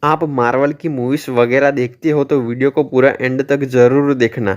आप मार्वल की मूवीज वगैरह देखते हो तो वीडियो को पूरा एंड तक जरूर देखना।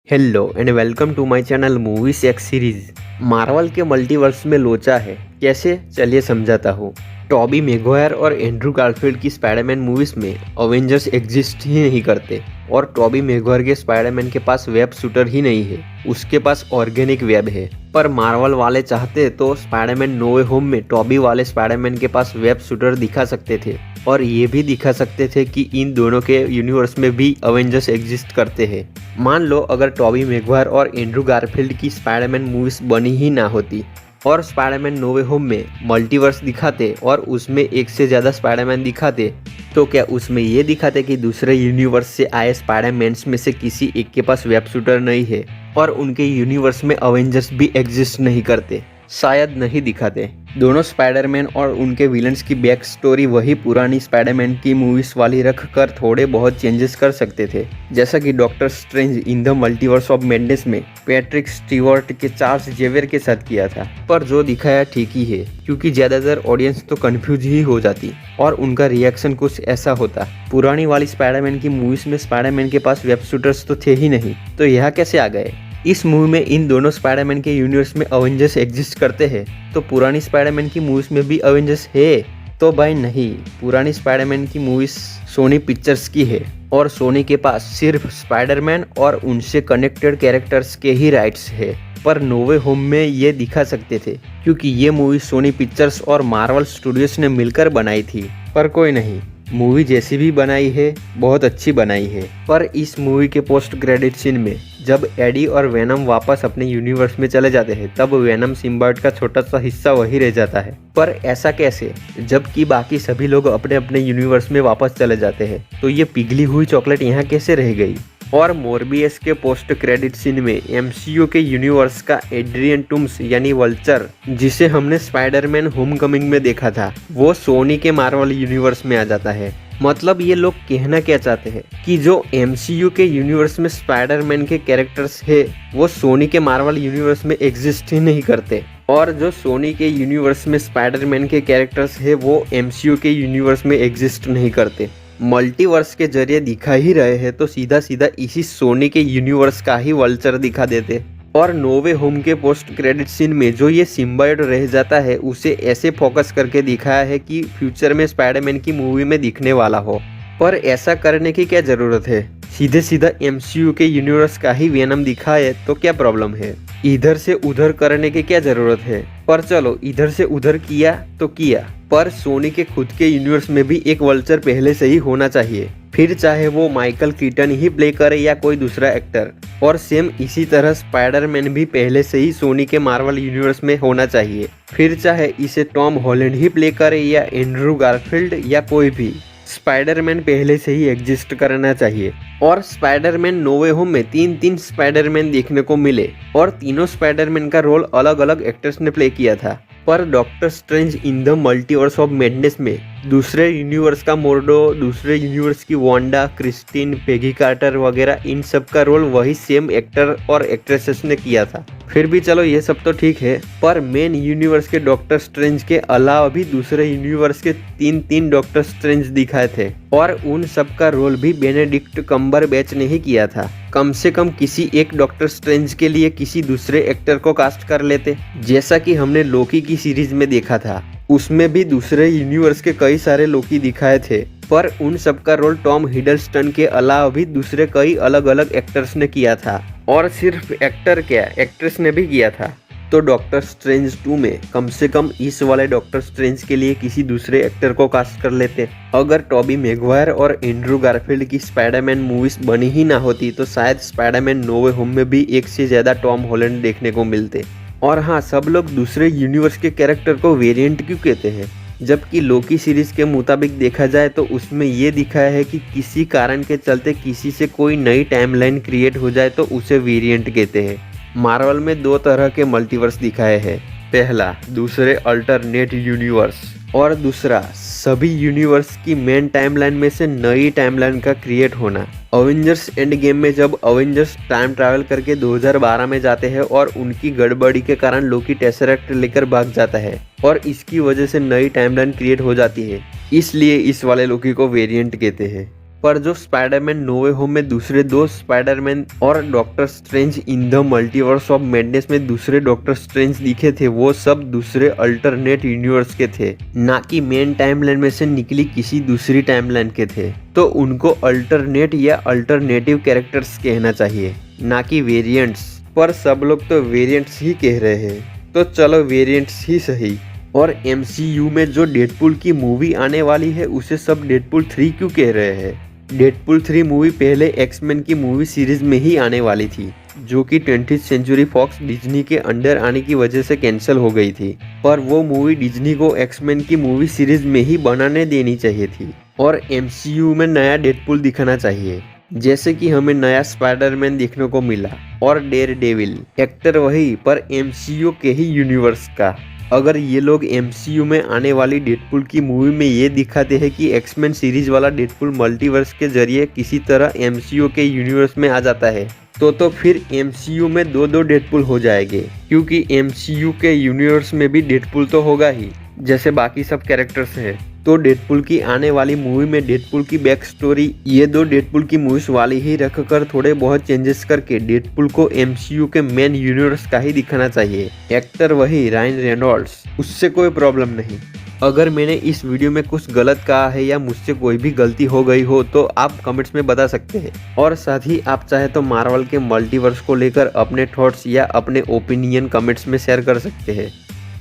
Hello and welcome to my channel movies X series. Marvel के मल्टीवर्स में लोचा है, कैसे चलिए समझाता हूँ। टॉबी मैगवायर और एंड्रू गारफील्ड की स्पाइडरमैन मूवीज में अवेंजर्स एग्जिस्ट ही नहीं करते और टॉबी मैगवायर के स्पाइडरमैन के पास वेब शूटर ही नहीं है, उसके पास ऑर्गेनिक वेब है। पर मार्वल वाले चाहते तो स्पाइडरमैन नो वे होम में टॉबी वाले स्पाइडरमैन के पास वेब शूटर दिखा सकते थे और ये भी दिखा सकते थे कि इन दोनों के यूनिवर्स में भी अवेंजर्स एग्जिस्ट करते हैं। मान लो अगर टॉबी मैगवायर और एंड्रू गारफील्ड की स्पाइडरमैन मूवीज बनी ही ना होती और स्पाइडरमैन नो वे होम में मल्टीवर्स दिखाते और उसमें एक से ज़्यादा स्पाइडरमैन दिखाते, तो क्या उसमें ये दिखाते कि दूसरे यूनिवर्स से आए स्पाइडरमैन्स में से किसी एक के पास वेब शूटर नहीं है और उनके यूनिवर्स में अवेंजर्स भी एग्जिस्ट नहीं करते? शायद नहीं दिखाते। दोनों स्पाइडरमैन और उनके विलन्स की बैक स्टोरी वही पुरानी स्पाइडरमैन की मूवीज वाली रख कर थोड़े बहुत चेंजेस कर सकते थे, जैसा कि doctor strange in the multiverse of madness में पैट्रिक स्टीवर्ट के चार्ल्स जेवियर के साथ किया था। पर जो दिखाया ठीक ही है, क्योंकि ज्यादातर ऑडियंस तो कंफ्यूज ही हो जाती और उनका रिएक्शन कुछ ऐसा होता। पुरानी वाली स्पाइडरमैन की मूवीज में स्पाइडरमैन के पास वेब शूटर्स तो थे ही नहीं, तो यहाँ कैसे आ गए? इस मूवी में इन दोनों स्पाइडरमैन के यूनिवर्स में अवेंजर्स एग्जिस्ट करते हैं, तो पुरानी स्पाइडरमैन की मूवीज में भी अवेंजर्स है? तो भाई नहीं, पुरानी स्पाइडरमैन की मूवीज सोनी पिक्चर्स की है और सोनी के पास सिर्फ स्पाइडरमैन और उनसे कनेक्टेड कैरेक्टर्स के ही राइट्स है। पर नो वे होम में ये दिखा सकते थे, क्योंकि ये मूवी सोनी पिक्चर्स और मार्वल स्टूडियोज ने मिलकर बनाई थी। पर कोई नहीं, मूवी जैसी भी बनाई है बहुत अच्छी बनाई है। पर इस मूवी के पोस्ट क्रेडिट सीन में जब एडी और वेनम वापस अपने यूनिवर्स में चले जाते हैं, तब वेनम सिम्बायोट का छोटा सा हिस्सा वही रह जाता है। पर ऐसा कैसे, जबकि बाकी सभी लोग अपने अपने यूनिवर्स में वापस चले जाते हैं? तो ये पिघली हुई चॉकलेट यहाँ कैसे रह गई? और मोरबियस के पोस्ट क्रेडिट सीन में एमसीयू के यूनिवर्स का एड्रियन टूम्स यानी वल्चर, जिसे हमने स्पाइडरमैन होमकमिंग में देखा था, वो सोनी के मार्वल यूनिवर्स में आ जाता है। मतलब ये लोग कहना क्या चाहते हैं कि जो एमसीयू के यूनिवर्स में स्पाइडरमैन के कैरेक्टर्स है वो सोनी के मार्वल यूनिवर्स में एग्जिस्ट ही नहीं करते, और जो सोनी के यूनिवर्स में स्पाइडरमैन के कैरेक्टर्स है वो एमसीयू के यूनिवर्स में एग्जिस्ट नहीं करते। मल्टीवर्स के जरिए दिखा ही रहे हैं तो सीधा सीधा इसी सोनी के यूनिवर्स का ही वल्चर दिखा देते। और नो वे होम के पोस्ट क्रेडिट सीन में जो ये सिम्बायोट रह जाता है उसे ऐसे फोकस करके दिखाया है कि फ्यूचर में स्पाइडरमैन की मूवी में दिखने वाला हो। पर ऐसा करने की क्या जरूरत है? सीधे सीधा एमसीयू के यूनिवर्स का ही वेनम दिखाए तो क्या प्रॉब्लम है? इधर से उधर करने की क्या जरूरत है? पर चलो, इधर से उधर किया तो किया, पर सोनी के खुद के यूनिवर्स में भी एक वल्चर पहले से ही होना चाहिए, फिर चाहे वो माइकल कीटन ही प्ले करे या कोई दूसरा एक्टर। और सेम इसी तरह स्पाइडरमैन भी पहले से ही सोनी के मार्वल यूनिवर्स में होना चाहिए, फिर चाहे इसे टॉम हॉलैंड ही प्ले करे या एंड्रू गारफील्ड या कोई भी। स्पाइडरमैन पहले से ही एग्जिस्ट करना चाहिए। और स्पाइडरमैन नो वे होम में तीन स्पाइडरमैन देखने को मिले और तीनों स्पाइडरमैन का रोल अलग अलग एक्टर्स ने प्ले किया था। पर doctor strange in the multiverse of madness में दूसरे यूनिवर्स का मोर्डो, दूसरे यूनिवर्स की वांडा, क्रिस्टीन, पेगी कार्टर वगैरह, इन सब का रोल वही सेम एक्टर और एक्ट्रेसेस ने किया था। फिर भी चलो ये सब तो ठीक है, पर मेन यूनिवर्स के डॉक्टर स्ट्रेंज के अलावा भी दूसरे यूनिवर्स के तीन डॉक्टर स्ट्रेंज दिखाए थे और उन सब का रोल भी बेनेडिक्ट कम्बरबैच ने ही किया था। कम से कम किसी एक डॉक्टर स्ट्रेंज के लिए किसी दूसरे एक्टर को कास्ट कर लेते, जैसा कि हमने लोकी की सीरीज में देखा था। उसमें भी दूसरे यूनिवर्स के कई सारे लोकी दिखाए थे, पर उन सब का रोल टॉम हिडलस्टन के अलावा भी दूसरे कई अलग अलग एक्टर्स ने किया था। और सिर्फ एक्टर क्या, एक्ट्रेस ने भी किया था। तो डॉक्टर स्ट्रेंज 2 में कम से कम इस वाले डॉक्टर स्ट्रेंज के लिए किसी दूसरे एक्टर को कास्ट कर लेते। अगर टॉबी मैगवायर और एंड्रू गारफील्ड की स्पाइडरमैन मूवीज बनी ही ना होती तो शायद स्पाइडरमैन नो वे होम में भी एक से ज्यादा टॉम हॉलैंड देखने को मिलते। और हाँ, सब लोग दूसरे यूनिवर्स के कैरेक्टर को वेरिएंट क्यों कहते हैं, जबकि लोकी सीरीज के मुताबिक देखा जाए तो उसमें ये दिखाया है कि किसी कारण के चलते किसी से कोई नई टाइमलाइन क्रिएट हो जाए तो उसे वेरिएंट कहते हैं। मार्वल में दो तरह के मल्टीवर्स दिखाए हैं, पहला दूसरे अल्टरनेट यूनिवर्स और दूसरा सभी यूनिवर्स की मेन टाइमलाइन में से नई टाइमलाइन का क्रिएट होना। अवेंजर्स एंड गेम में जब अवेंजर्स टाइम ट्रैवल करके 2012 में जाते हैं और उनकी गड़बड़ी के कारण लोकी टेसरेक्ट लेकर भाग जाता है और इसकी वजह से नई टाइमलाइन क्रिएट हो जाती है, इसलिए इस वाले लोकी को वेरिएंट कहते हैं। पर जो स्पाइडरमैन नो वे होम में दूसरे दो स्पाइडरमैन और doctor strange in the multiverse of madness में दूसरे डॉक्टर स्ट्रेंज दिखे थे, वो सब दूसरे अल्टरनेट यूनिवर्स के थे, ना कि मेन टाइमलाइन में से निकली किसी दूसरी टाइमलाइन के थे। तो उनको अल्टरनेट या अल्टरनेटिव कैरेक्टर्स कहना चाहिए, ना कि वेरिएंट्स। पर सब लोग तो वेरिएंट्स ही कह रहे हैं, तो चलो वेरिएंट्स ही सही। और MCU में जो डेडपुल की मूवी आने वाली है उसे सब डेडपुल 3 क्यों कह रहे हैं? डेडपुल 3 मूवी पहले एक्समैन की मूवी सीरीज में ही आने वाली थी, जो कि 20th सेंचुरी फॉक्स डिज्नी के अंडर आने की वजह से कैंसिल हो गई थी। पर वो मूवी डिज्नी को एक्समैन की मूवी सीरीज में ही बनाने देनी चाहिए थी और MCU में नया डेडपुल दिखाना चाहिए, जैसे कि हमें नया स्पाइडरमैन देखने को मिला। और डेयर डेविल एक्टर वही, पर MCU के ही यूनिवर्स का। अगर ये लोग MCU में आने वाली डेडपुल की मूवी में ये दिखाते हैं कि एक्समैन सीरीज वाला डेडपुल मल्टीवर्स के जरिए किसी तरह MCU के यूनिवर्स में आ जाता है, तो फिर MCU में दो डेडपुल हो जाएंगे, क्योंकि MCU के यूनिवर्स में भी डेडपुल तो होगा ही, जैसे बाकी सब कैरेक्टर्स हैं। तो डेडपुल की आने वाली मूवी में डेडपुल की बैक स्टोरी ये दो डेडपुल की मूवीज वाली ही रखकर थोड़े बहुत चेंजेस करके डेडपुल को MCU के मेन यूनिवर्स का ही दिखाना चाहिए। एक्टर वही रायन रेनॉल्ड्स, उससे कोई प्रॉब्लम नहीं। अगर मैंने इस वीडियो में कुछ गलत कहा है या मुझसे कोई भी गलती हो गई हो तो आप कमेंट्स में बता सकते हैं। और साथ ही आप चाहे तो मार्वल के मल्टीवर्स को लेकर अपने थॉट्स या अपने ओपिनियन कमेंट्स में शेयर कर सकते हैं।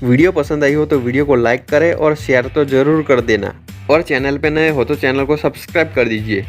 वीडियो पसंद आई हो तो वीडियो को लाइक करें और शेयर तो जरूर कर देना, और चैनल पे नए हो तो चैनल को सब्सक्राइब कर दीजिए।